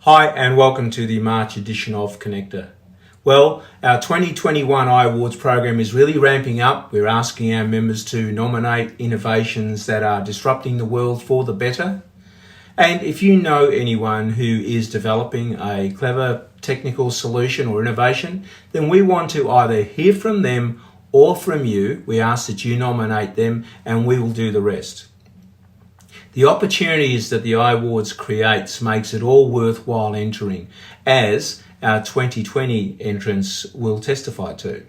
Hi and welcome to the March edition of Connector. Well, our 2021 AIIA Awards program is really ramping up. We're asking our members to nominate innovations that are disrupting the world for the better. And if you know anyone who is developing a clever technical solution or innovation, then we want to either hear from them or from you. We ask that you nominate them and we will do the rest. The opportunities that the AIIA Awards creates makes it all worthwhile entering, as our 2020 entrants will testify to.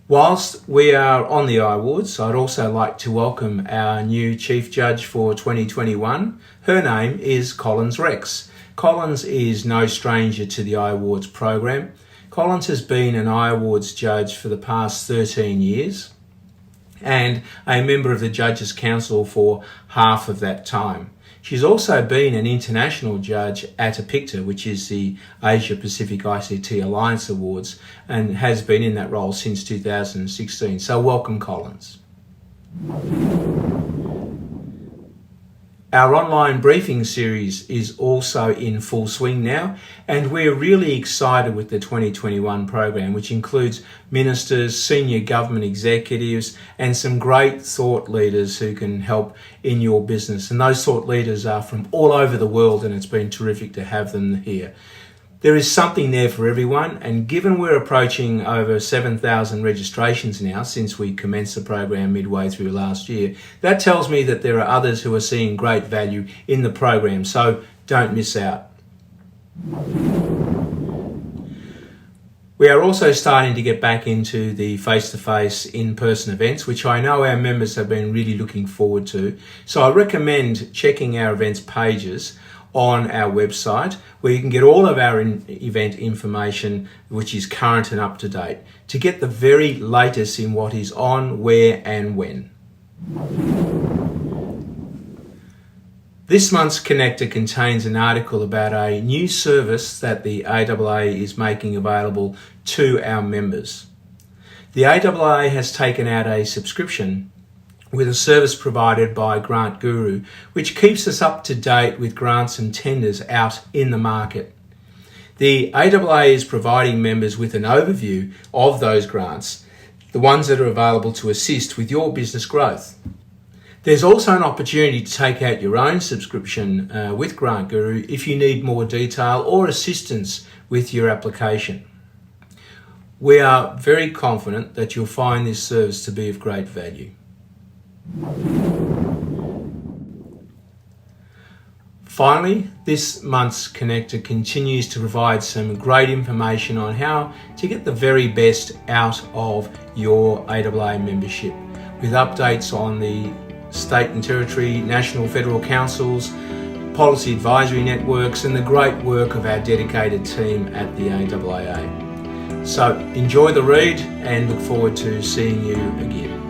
Whilst we are on the AIIA Awards, I'd also like to welcome our new Chief Judge for 2021. Her name is Collins Rex. Collins is no stranger to the AIIA Awards program. Collins has been an AIIA Awards judge for the past 13 years. And a member of the Judges Council for half of that time. She's also been an international judge at AIIA, which is the Asia Pacific ICT Alliance Awards, and has been in that role since 2016. So welcome, Collins. Our online briefing series is also in full swing now, and we're really excited with the 2021 program, which includes ministers, senior government executives, and some great thought leaders who can help in your business. And those thought leaders are from all over the world, and it's been terrific to have them here. There is something there for everyone, and given we're approaching over 7,000 registrations now since we commenced the program midway through last year, that tells me that there are others who are seeing great value in the program, so don't miss out. We are also starting to get back into the face-to-face in-person events, which I know our members have been really looking forward to. So I recommend checking our events pages on our website, where you can get all of our event information, which is current and up to date, to get the very latest in what is on, where and when. This month's Connector contains an article about a new service that the AIIA is making available to our members. The AIIA has taken out a subscription with a service provided by Grant Guru, which keeps us up to date with grants and tenders out in the market. The AIIA is providing members with an overview of those grants, the ones that are available to assist with your business growth. There's also an opportunity to take out your own subscription with Grant Guru if you need more detail or assistance with your application. We are very confident that you'll find this service to be of great value. Finally, this month's Connector continues to provide some great information on how to get the very best out of your AIIA membership, with updates on the state and territory, national federal councils, policy advisory networks, and the great work of our dedicated team at the AIIA. So enjoy the read and look forward to seeing you again.